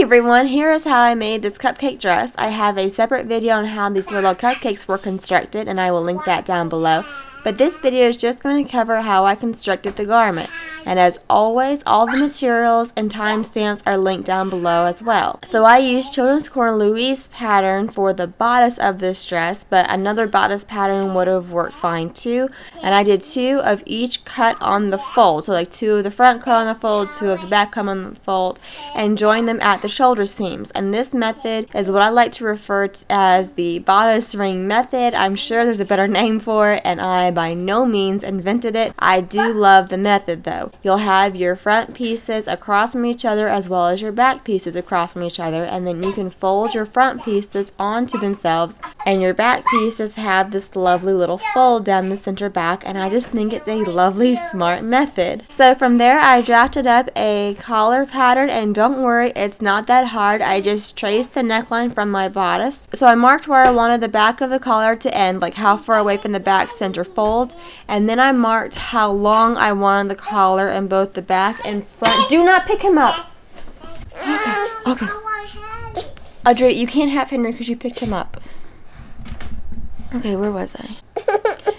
everyone, here is how I made this cupcake dress. I have a separate video on how these little cupcakes were constructed, and I will link that down below. But this video is just going to cover how I constructed the garment. And as always, all the materials and timestamps are linked down below as well. So I used Children's Corner Louise pattern for the bodice of this dress, but another bodice pattern would have worked fine too. And I did 2 of each cut on the fold. So like 2 of the front cut on the fold, 2 of the back cut on the fold, and join them at the shoulder seams. And this method is what I like to refer to as the bodice ring method. I'm sure there's a better name for it, and I by no means invented it. I do love the method though. You'll have your front pieces across from each other as well as your back pieces across from each other, and then you can fold your front pieces onto themselves, and your back pieces have this lovely little fold down the center back, and I just think it's a lovely smart method. So from there I drafted up a collar pattern, and don't worry, it's not that hard. I just traced the neckline from my bodice. So I marked where I wanted the back of the collar to end, like how far away from the back center fold, and then I marked how long I wanted the collar in both the back and front. Do not pick him up. Okay. Audrey, you can't have Henry because you picked him up. Okay, where was I?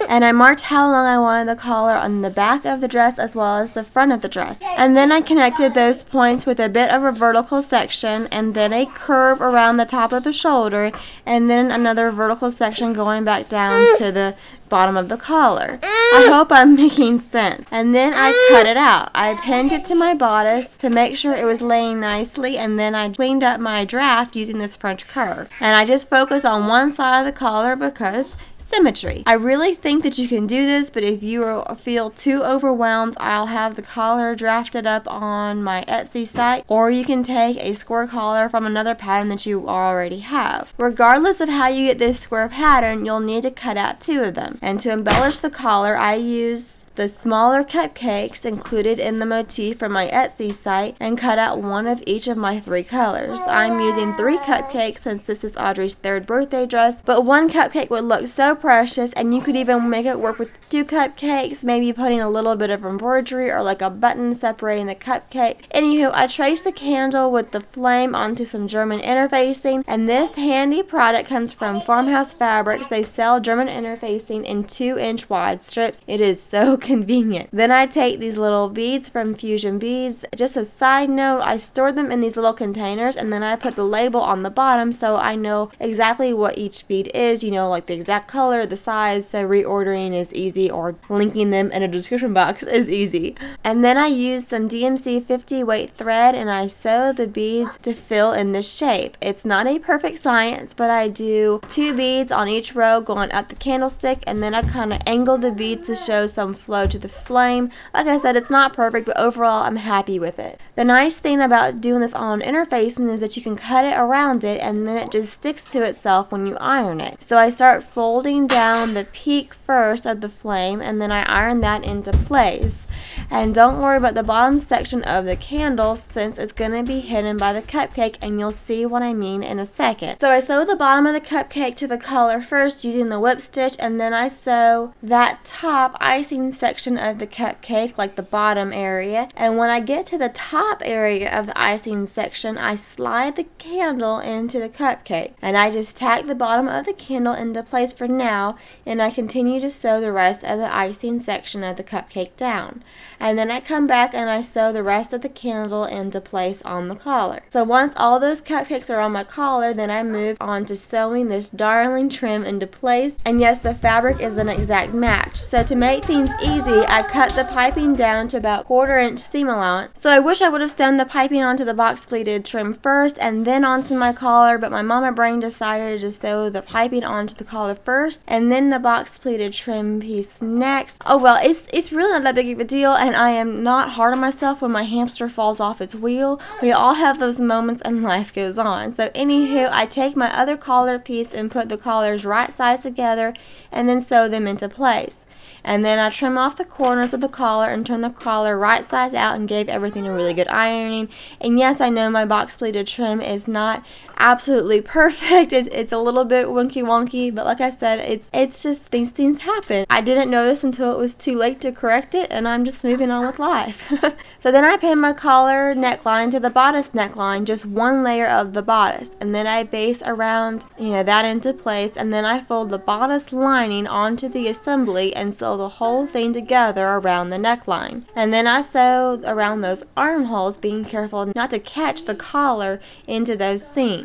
And I marked how long I wanted the collar on the back of the dress as well as the front of the dress. And then I connected those points with a bit of a vertical section, and then a curve around the top of the shoulder, and then another vertical section going back down to the bottom of the collar. I hope I'm making sense. And then I cut it out. I pinned it to my bodice to make sure it was laying nicely, and then I cleaned up my draft using this French curve. And I just focused on one side of the collar because symmetry. I really think that you can do this, but if you feel too overwhelmed, I'll have the collar drafted up on my Etsy site, or you can take a square collar from another pattern that you already have. Regardless of how you get this square pattern, you'll need to cut out 2 of them. And to embellish the collar, I use the smaller cupcakes included in the motif from my Etsy site and cut out 1 of each of my 3 colors. I'm using 3 cupcakes since this is Audrey's 3rd birthday dress, but 1 cupcake would look so precious, and you could even make it work with 2 cupcakes, maybe putting a little bit of embroidery or like a button separating the cupcake. Anywho, I traced the candle with the flame onto some German interfacing, and this handy product comes from Farmhouse Fabrics. They sell German interfacing in 2-inch wide strips. It is so convenient. Then I take these little beads from Fusion Beads. Just a side note, I store them in these little containers, and then I put the label on the bottom so I know exactly what each bead is, you know, like the exact color, the size, so reordering is easy, or linking them in a description box is easy. And then I use some DMC 50 weight thread, and I sew the beads to fill in this shape. It's not a perfect science, but I do 2 beads on each row going up the candlestick, and then I kind of angle the beads to show some flow to the flame. Like I said, it's not perfect, but overall I'm happy with it. The nice thing about doing this on interfacing is that you can cut it around it, and then it just sticks to itself when you iron it. So I start folding down the peak first of the flame, and then I iron that into place. And don't worry about the bottom section of the candle, since it's going to be hidden by the cupcake, and you'll see what I mean in a second. So I sew the bottom of the cupcake to the collar first using the whip stitch, and then I sew that top icing section of the cupcake, like the bottom area. And when I get to the top area of the icing section, I slide the candle into the cupcake, and I just tack the bottom of the candle into place for now, and I continue to sew the rest of the icing section of the cupcake down. And then I come back and I sew the rest of the candle into place on the collar. So once all those cupcakes are on my collar, then I move on to sewing this darling trim into place. And yes, the fabric is an exact match. So to make things easy, I cut the piping down to about 1/4 inch seam allowance. So I wish I would have sewn the piping onto the box pleated trim first and then onto my collar, but my mama brain decided to sew the piping onto the collar first and then the box pleated trim piece next. Oh well, it's really not that big of a deal, and I am not hard on myself when my hamster falls off its wheel. We all have those moments and life goes on. So anywho, I take my other collar piece and put the collars right sides together and then sew them into place. And then I trim off the corners of the collar and turn the collar right sides out and gave everything a really good ironing. And yes, I know my box pleated trim is not absolutely perfect. It's a little bit wonky, but like I said, it's just these things happen. I didn't notice until it was too late to correct it, and I'm just moving on with life. So then I pinned my collar neckline to the bodice neckline, just one layer of the bodice, and then I base around, that into place, and then I fold the bodice lining onto the assembly and sew the whole thing together around the neckline. And then I sew around those armholes, being careful not to catch the collar into those seams.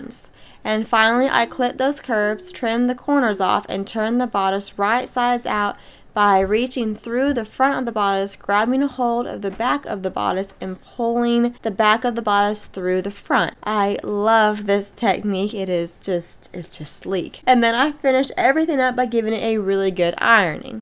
And finally, I clip those curves, trim the corners off, and turn the bodice right sides out by reaching through the front of the bodice, grabbing a hold of the back of the bodice, and pulling the back of the bodice through the front. I love this technique. It's just sleek. And then I finish everything up by giving it a really good ironing.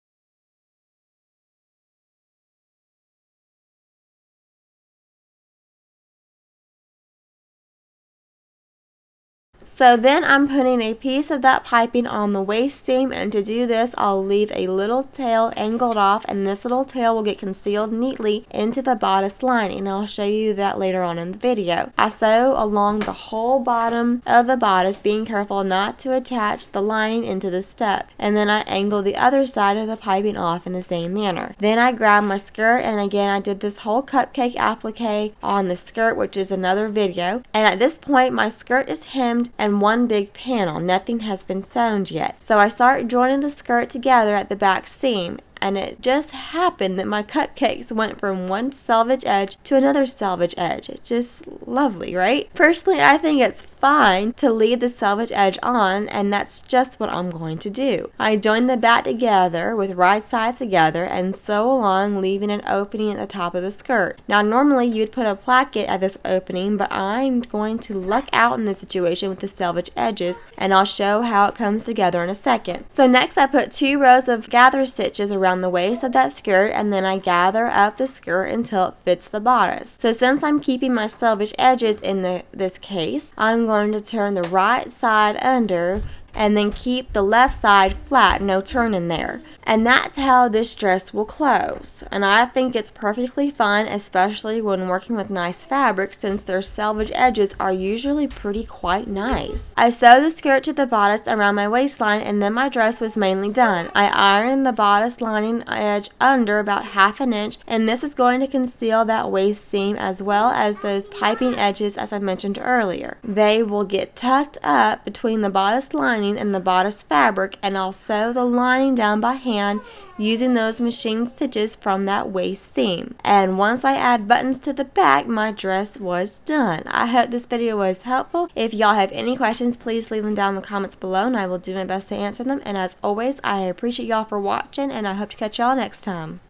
So then I'm putting a piece of that piping on the waist seam, and to do this I'll leave a little tail angled off, and this little tail will get concealed neatly into the bodice lining. I'll show you that later on in the video. I sew along the whole bottom of the bodice, being careful not to attach the lining into the step, and then I angle the other side of the piping off in the same manner. Then I grab my skirt, and again I did this whole cupcake applique on the skirt, which is another video, and at this point my skirt is hemmed and one big panel. Nothing has been sewn yet. So I start joining the skirt together at the back seam, and it just happened that my cupcakes went from one selvage edge to another selvage edge. It's just lovely, right? Personally, I think it's fine to leave the selvage edge on, and that's just what I'm going to do. I join the back together with right sides together and sew along, leaving an opening at the top of the skirt. Now normally you'd put a placket at this opening, but I'm going to luck out in this situation with the selvage edges, and I'll show how it comes together in a second. So next I put 2 rows of gather stitches around the waist of that skirt, and then I gather up the skirt until it fits the bodice. So since I'm keeping my selvage edges in this case, I'm going to turn the right side under and then keep the left side flat, no turning there. And that's how this dress will close. And I think it's perfectly fine, especially when working with nice fabrics, since their selvage edges are usually quite nice. I sewed the skirt to the bodice around my waistline, and then my dress was mainly done. I ironed the bodice lining edge under about 1/2 inch, and this is going to conceal that waist seam as well as those piping edges as I mentioned earlier. They will get tucked up between the bodice lining and the bodice fabric, and I'll sew the lining down by hand using those machine stitches from that waist seam. And once I add buttons to the back, my dress was done. I hope this video was helpful. If y'all have any questions, please leave them down in the comments below, and I will do my best to answer them. And as always, I appreciate y'all for watching, and I hope to catch y'all next time.